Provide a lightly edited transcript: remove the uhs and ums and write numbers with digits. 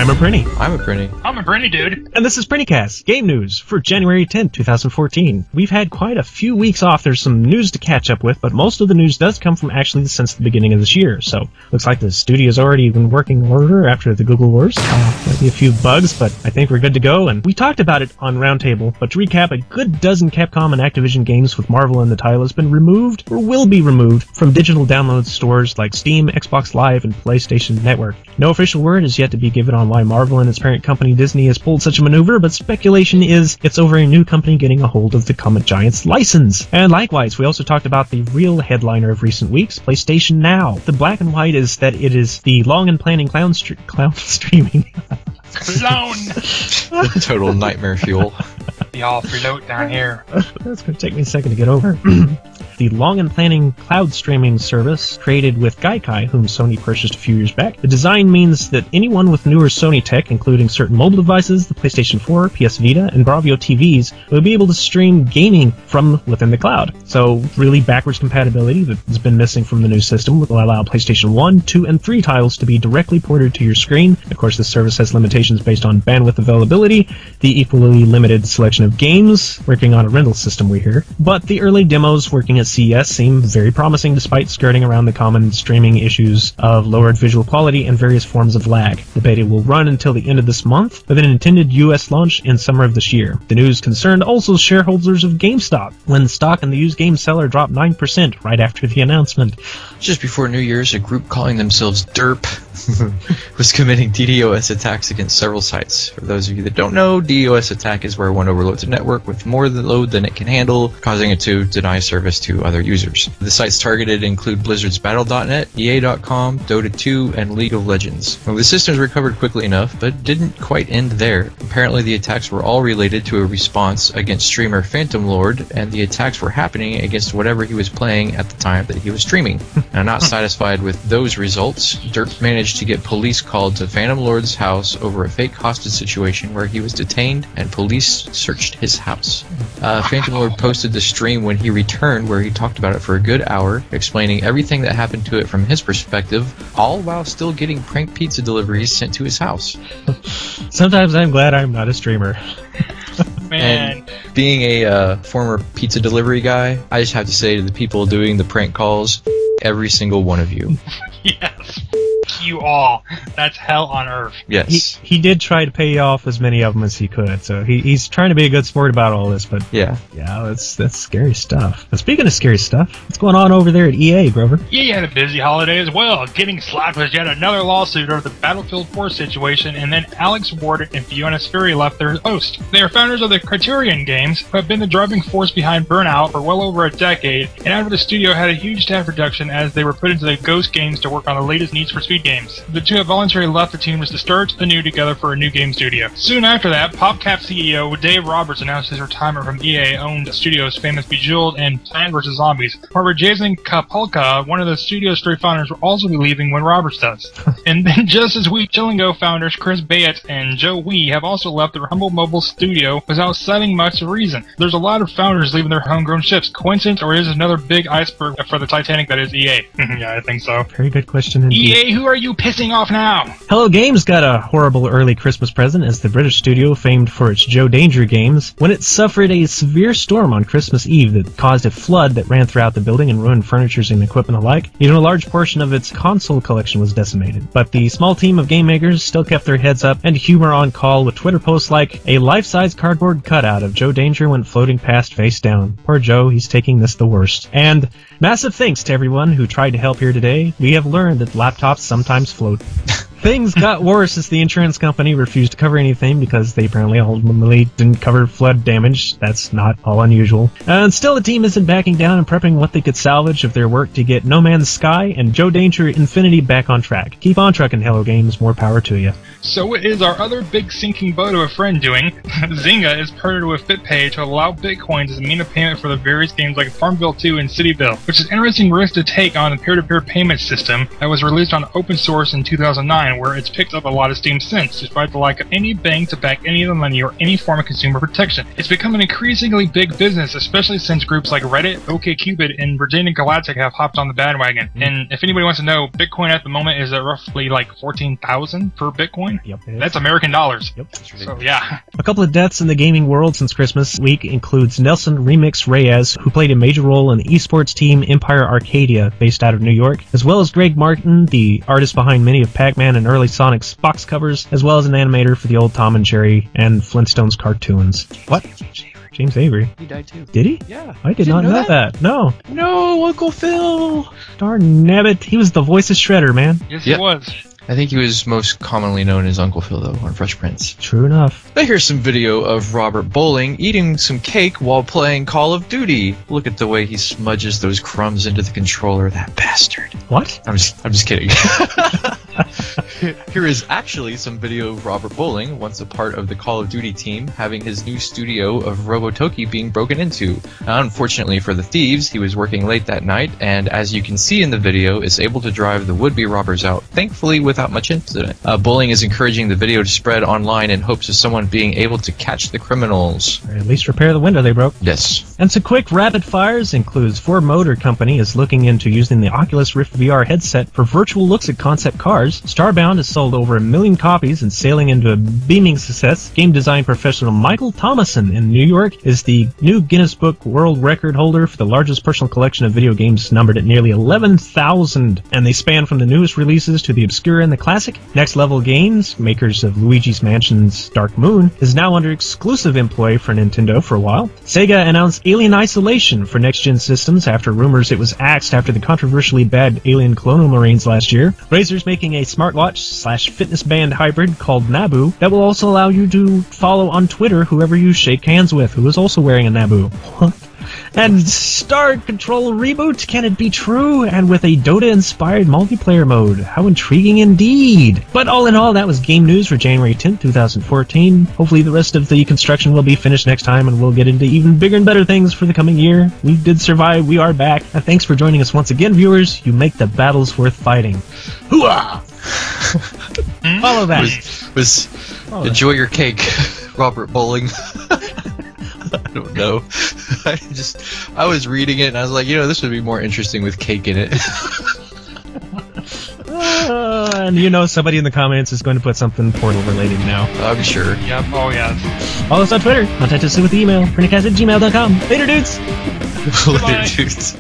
I'm a Prinny. I'm a Prinny. I'm a Prinny, dude. And this is PrinnyCast, game news for January 10th, 2014. We've had quite a few weeks off. There's some news to catch up with, but most of the news does come from actually since the beginning of this year. So, looks like the studio's already been working in order after the Google Wars. Might be a few bugs, but I think we're good to go. And we talked about it on Roundtable, but to recap, a good dozen Capcom and Activision games with Marvel in the title has been removed, or will be removed, from digital download stores like Steam, Xbox Live, and PlayStation Network. No official word is yet to be given on why Marvel and its parent company Disney has pulled such a maneuver, but speculation is it's over a new company getting a hold of the Comet Giants license. And likewise, we also talked about the real headliner of recent weeks, PlayStation Now. The black and white is that it is the long and planning clown streaming. Clown! Total nightmare fuel. Y'all float down here. That's going to take me a second to get over. The long and planning cloud streaming service created with Gaikai, whom Sony purchased a few years back. The design means that anyone with newer Sony tech, including certain mobile devices, the PlayStation 4, PS Vita, and Bravio TVs, will be able to stream gaming from within the cloud. So, really backwards compatibility that has been missing from the new system will allow PlayStation 1, 2, and 3 titles to be directly ported to your screen. Of course, this service has limitations based on bandwidth availability, the equally limited selection of games, working on a rental system we hear, but the early demos working at CES seem very promising despite skirting around the common streaming issues of lowered visual quality and various forms of lag. The beta will run until the end of this month, with an intended US launch in summer of this year. The news concerned also shareholders of GameStop, when the stock in the used game seller dropped 9% right after the announcement. Just before New Year's, a group calling themselves DERP was committing DDoS attacks against several sites. For those of you that don't know, DDoS attack is where one overloads a network with more load than it can handle, causing it to deny service to other users. The sites targeted include Blizzard's Battle.net, EA.com, Dota 2, and League of Legends. Well, the systems recovered quickly enough, but didn't quite end there. Apparently the attacks were all related to a response against streamer Phantom Lord, and the attacks were happening against whatever he was playing at the time that he was streaming. Now, not satisfied with those results, DERP managed to get police called to Phantom Lord's house over a fake hostage situation where he was detained and police searched his house. Phantom Lord posted the stream when he returned where he talked about it for a good hour, explaining everything that happened to it from his perspective, all while still getting prank pizza deliveries sent to his house. Sometimes I'm glad I'm not a streamer. Man. And being a former pizza delivery guy, I just have to say to the people doing the prank calls, every single one of you. Yes. You all. That's hell on earth. Yes. He did try to pay off as many of them as he could, so he's trying to be a good sport about all this, but yeah, that's scary stuff. But speaking of scary stuff, what's going on over there at EA, Grover? EA had a busy holiday as well, getting slapped with yet another lawsuit over the Battlefield 4 situation, and then Alex Ward and Fiona Sperry left their post. They are founders of the Criterion games, who have been the driving force behind Burnout for well over a decade, and after the studio had a huge staff reduction as they were put into the Ghost games to work on the latest Need for Speed games. The two have voluntarily left the team to start anew together for a new game studio. Soon after that, PopCap CEO Dave Roberts announced his retirement from EA-owned studios famous Bejeweled and Plants vs. Zombies. However, Jason Kapulka, one of the studio's three founders, will also be leaving when Roberts does. And then just as week, Chillingo founders Chris Bayet and Joe Wee have also left their humble mobile studio without citing much reason. There's a lot of founders leaving their homegrown ships. Coincidence, or is this another big iceberg for the Titanic that is EA? Yeah, I think so. Very good question indeed. EA, who are you pissing off now? Hello Games got a horrible early Christmas present as the British studio famed for its Joe Danger games when it suffered a severe storm on Christmas Eve that caused a flood that ran throughout the building and ruined furniture and equipment alike. Even a large portion of its console collection was decimated. But the small team of game makers still kept their heads up and humor on call with Twitter posts like, a life-size cardboard cutout of Joe Danger went floating past face down. Poor Joe, he's taking this the worst. And massive thanks to everyone who tried to help here today. We have learned that laptops sometimes float. Things got worse as the insurance company refused to cover anything because they apparently ultimately didn't cover flood damage. That's not all unusual. And still the team isn't backing down and prepping what they could salvage of their work to get No Man's Sky and Joe Danger Infinity back on track. Keep on trucking, Hello Games. More power to you. So what is our other big sinking boat of a friend doing? Zynga is partnered with BitPay to allow Bitcoins as a mean of payment for the various games like Farmville 2 and Cityville, which is an interesting risk to take on the peer-to-peer payment system that was released on open source in 2009. online, where it's picked up a lot of steam since, despite the lack of any bang to back any of the money or any form of consumer protection. It's become an increasingly big business, especially since groups like Reddit, OkCupid, and Virginia Galactic have hopped on the bandwagon. And if anybody wants to know, Bitcoin at the moment is at roughly like 14,000 per Bitcoin. Yep. That's American dollars. Yep. So yeah. A couple of deaths in the gaming world since Christmas week includes Nelson Remix Reyes, who played a major role in the esports team Empire Arcadia, based out of New York, as well as Greg Martin, the artist behind many of Pac-Man and early Sonic's box covers, as well as an animator for the old Tom and Jerry and Flintstones cartoons. What? James Avery. He died too. Did he? Yeah. I did not know that. No. No, Uncle Phil. Darn nabbit. He was the voice of Shredder, man. Yes, Yep. it was. I think he was most commonly known as Uncle Phil, though, on Fresh Prince. True enough. Now here's some video of Robert Bowling eating some cake while playing Call of Duty. Look at the way he smudges those crumbs into the controller, that bastard. What? I'm just kidding. Here is actually some video of Robert Bowling, once a part of the Call of Duty team, having his new studio of Robotoki being broken into. Now, unfortunately for the thieves, he was working late that night, and as you can see in the video, is able to drive the would-be robbers out, thankfully without much incident. Bowling is encouraging the video to spread online in hopes of someone being able to catch the criminals. Or at least repair the window they broke. Yes. And some quick rapid fires includes Ford Motor Company is looking into using the Oculus Rift VR headset for virtual looks at concept cars. Starbound has sold over 1 million copies and sailing into a beaming success. Game design professional Michael Thomason in New York is the new Guinness Book World Record holder for the largest personal collection of video games, numbered at nearly 11,000. And they span from the newest releases to the obscure and the classic. Next Level Games, makers of Luigi's Mansion's Dark Moon, is now under exclusive employ for Nintendo for a while. Sega announced Alien Isolation for next-gen systems after rumors it was axed after the controversially bad Alien Colonial Marines last year. Razer's making a smartwatch/fitness band hybrid called Naboo that will also allow you to follow on Twitter whoever you shake hands with, who is also wearing a Naboo. What? And Star Control reboot, can it be true? And with a Dota-inspired multiplayer mode. How intriguing indeed. But all in all, that was game news for January 10th, 2014. Hopefully the rest of the construction will be finished next time, and we'll get into even bigger and better things for the coming year. We did survive, we are back. And thanks for joining us once again, viewers. You make the battles worth fighting. Hooah! Follow that. Enjoy your cake, Robert Bowling. I don't know. I was reading it and I was like, this would be more interesting with cake in it. And somebody in the comments is going to put something Portal related now. I'm sure. Yep. Oh yeah. Follow us on Twitter. Contact us with the email, PrinnyCast@gmail.com. Later, dudes. Later, dudes.